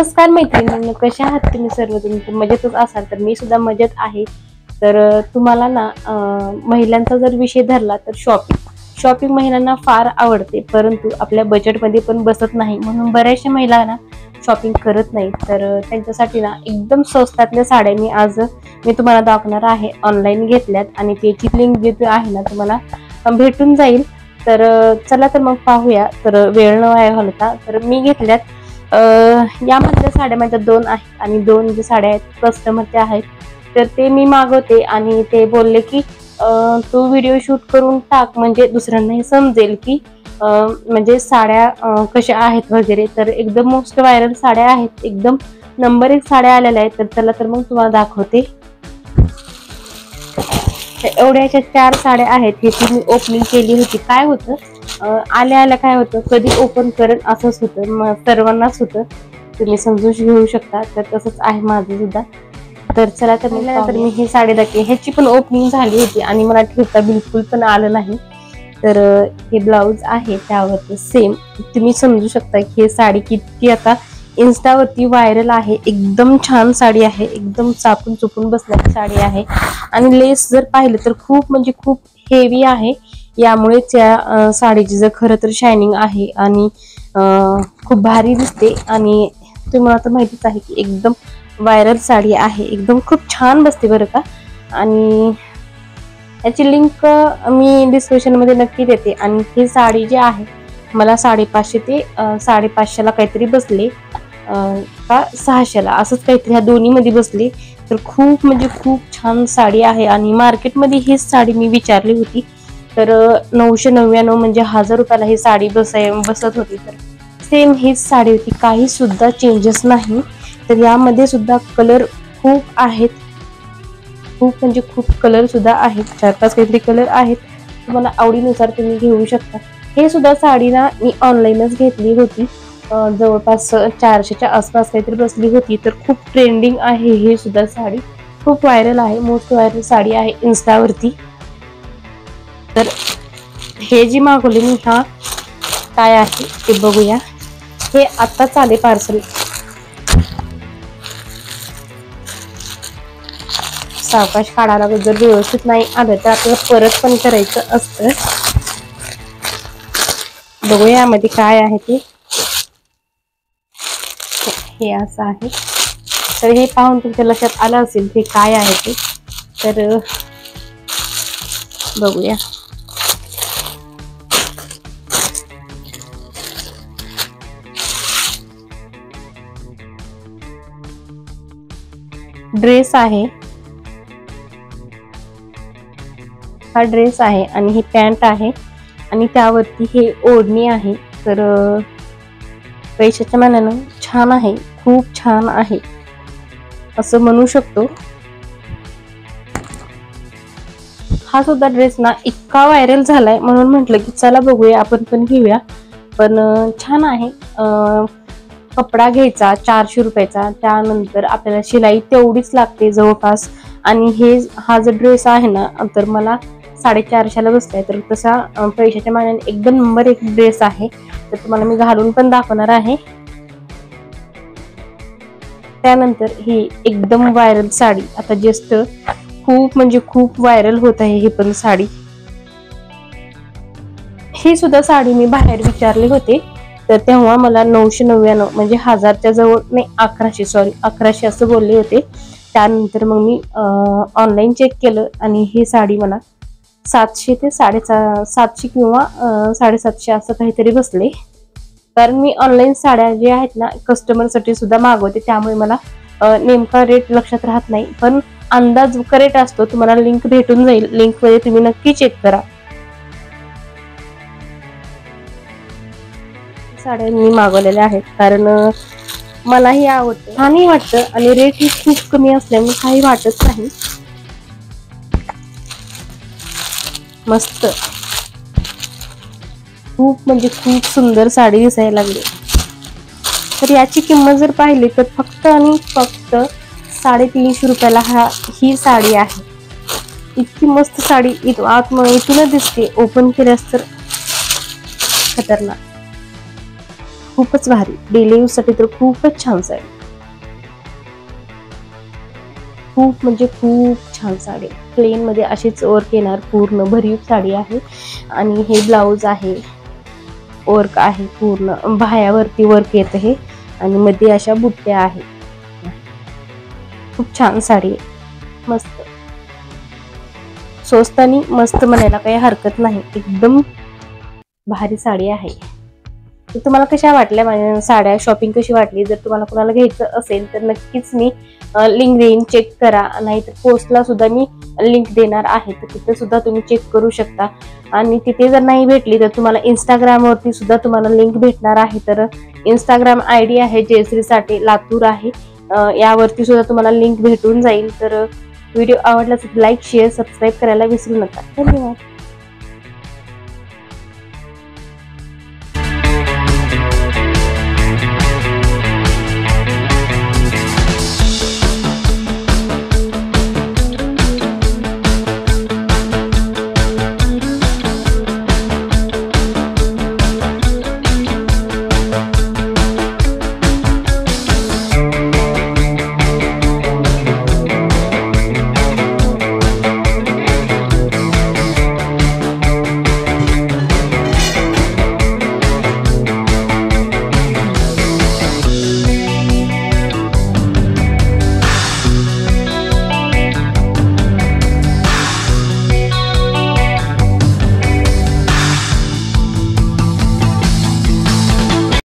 नमस्कार मैत्रिणींनो, कशा आहात तुम्ही सर्वजण? मजेतच असाल तर मी सुद्धा मजेत आहे. तर तुम्हाला ना महिलांचा जर विषय धरला तर शॉपिंग महिलांना फार आवडते, परंतु आपल्या बजेटमध्ये पण बसत नाही, म्हणून बऱ्याचशा महिलांना शॉपिंग करत नाही. तर त्यांच्यासाठी ना एकदम स्वस्तातल्या साड्या मी तुम्हाला दाखवणार आहे. ऑनलाईन घेतल्यात आणि त्याची लिंक जी आहे ना तुम्हाला भेटून जाईल. तर चला तर मग पाहूया. तर वेळ न वाया घालवता तर मी घेतल्यात यामधल्या साड्या माझ्या 2 आहेत आणि 2 जे साड्या आहेत कस्टमरच्या आहेत. तर ते मी मागवते आणि ते बोलले की तू व्हिडिओ शूट करून टाक, म्हणजे दुसऱ्यांनाही समजेल की म्हणजे साड्या कशा आहेत वगैरे. तर एकदम मोस्ट व्हायरल साड्या आहेत, एकदम नंबर 1 साड्या आलेल्या आहेत. तर चला तर मग तुम्हाला दाखवते. एवढ्याच्या 4 साड्या आहेत. हे मी ओपनिंग केली होती. काय होतं आल्या काय होतं, कधी ओपन करेल असंच होतं, सर्वांनाच होतं, तुम्ही समजून घेऊ शकता. तर तसंच आहे माझं सुद्धा. तर चला तर मी ही साडी दाखवते. ह्याची पण ओपनिंग झाली होती आणि मला ठेवता बिलकुल पण आलं नाही. तर हे ब्लाऊज आहे, त्यावरती सेम तुम्ही समजू शकता की हे साडी किती आता इन्स्टावरती व्हायरल आहे. एकदम छान साडी आहे, एकदम चापून चुपून बसणारी साडी आहे. आणि लेस जर पाहिलं तर खूप म्हणजे खूप हेवी आहे. यामुळे त्या साडीची जर खरं तर शायनिंग आहे आणि खूप भारी दिसते. आणि तुम्हाला तर माहितीच आहे की एकदम व्हायरल साडी आहे, एकदम खूप छान बसते बरं का. आणि याची लिंक मी डिस्क्रिप्शन मध्ये नक्की देते. आणि ही साडी जी आहे मला 550 ते 550ला काहीतरी बसले का 600ला असंच काहीतरी, ह्या दोन्ही मध्ये बसले. तर खूप म्हणजे खूप छान साडी आहे. आणि मार्केटमध्ये हीच साडी मी विचारली होती तर 999 म्हणजे 1000 रुपयाला ही साडी बसत होती. तर सेम हीच साडी होती, काही सुद्धा चेंजेस नाही. तर यामध्ये सुद्धा कलर खूप आहेत, खूप म्हणजे खूप कलर सुद्धा आहेत, 4-5 काहीतरी कलर आहेत. तुम्हाला आवडीनुसार तुम्ही घेऊ शकता. हे सुद्धा साडी ना मी ऑनलाईनच घेतली होती, जवळपास 400च्या आसपास काहीतरी बसली होती. तर खूप ट्रेंडिंग आहे हे सुद्धा साडी, खूप व्हायरल आहे, मोस्ट व्हायरल साडी आहे इन्स्टावरती. तर हे जी मागवली मी हा काय आहे ते बघूया. हे आत्ताच आले पार्सल. सावकाश काढायला जर व्यवस्थित नाही आलं तर आपल्याला परत पण करायचं असतं. बघूया यामध्ये काय आहे ते. हे असं आहे. तर हे पाहून तुमच्या लक्षात आलं असेल ते काय आहे ते. तर बघूया. ड्रेस आहे, हा ड्रेस आहे आणि ही पॅन्ट आहे आणि त्यावरती हे ओढणी आहे. तर पैशाच्या मानानं छान आहे, खूप छान आहे असं म्हणू शकतो. हा सुद्धा ड्रेस ना इतका व्हायरल झालाय म्हणून म्हटलं की चला बघूया, आपण पण घेऊया. पण छान आहे. कपडा घ्यायचा 400 रुपयाचा, त्यानंतर आपल्याला शिलाई तेवढीच लागते जवळपास. आणि हा जो ड्रेस आहे ना तर मला 450ला बसलाय. तर तसा पैशाच्या मानाने एकदम नंबर 1 ड्रेस आहे. तर तुम्हाला मी घालून पण दाखवणार आहे. त्यानंतर ही एकदम व्हायरल साडी, आता जस्ट खूप म्हणजे खूप व्हायरल होत आहे ही पण साडी. ही सुद्धा साडी मी बाहेर विचारले होते तर तेव्हा मला 999 म्हणजे 1000च्या जवळ, नाही 1100 असं बोलले होते. त्यानंतर मग मी ऑनलाईन चेक केलं आणि ही साडी मला 700 ते 750 किंवा 750 असं काहीतरी बसले. कारण मी ऑनलाईन साड्या ज्या आहेत ना कस्टमरसाठी सुद्धा मागवते, त्यामुळे मला नेमका रेट लक्षात राहत नाही, पण अंदाज करेक्ट असतो. तुम्हाला लिंक भेटून जाईल, लिंक मध्ये तुम्ही नक्की चेक करा. साड्या मी मागवलेल्या आहेत कारण मलाही आवडतं, छानही वाटतं आणि रेट ही खूप कमी असल्यामुळे काही वाटत नाही. मस्त, खूप म्हणजे खूप सुंदर साडी दिसायला लागली. तर याची किंमत जर पाहिली तर फक्त आणि फक्त 350 रुपयाला ही साडी आहे. इतकी मस्त साडी इथूनच दिसते, ओपन केल्यास तर खतरनाक. खूपच भारी, डेली यूज साठी तर खूपच छान साडी, खूप म्हणजे खूप छान साडी. प्लेन मध्ये अशीच वर्क येणार, पूर्ण भरीव साडी आहे. आणि हे ब्लाऊज आहे, वर्क आहे, पूर्ण बाह्यावरती वर्क येत आहे आणि मध्ये अशा बुट्ट्या आहेत. खूप छान साडी आहे, मस्त, स्वस्त आणि मस्त म्हणायला काही हरकत नाही. एकदम भारी साडी आहे. तर तुम्हाला कशा वाटल्या माझ्या साड्या, शॉपिंग कशी वाटली? जर तुम्हाला कोणाला घ्यायचं असेल तर नक्कीच मी लिंक देईन, चेक करा. नाहीतर पोस्टला सुद्धा मी लिंक देणार आहे, तर तिथे सुद्धा तुम्ही चेक करू शकता. आणि तिथे जर नाही भेटली तर तुम्हाला इंस्टाग्रामवरती सुद्धा तुम्हाला लिंक भेटणार आहे. तर इंस्टाग्राम ID आहे जयश्री साठे लातूर आहे, यावरती सुद्धा तुम्हाला लिंक भेटून जाईल. तर व्हिडिओ आवडला तर लाईक, शेअर, सबस्क्राईब करायला विसरू नका. धन्यवाद.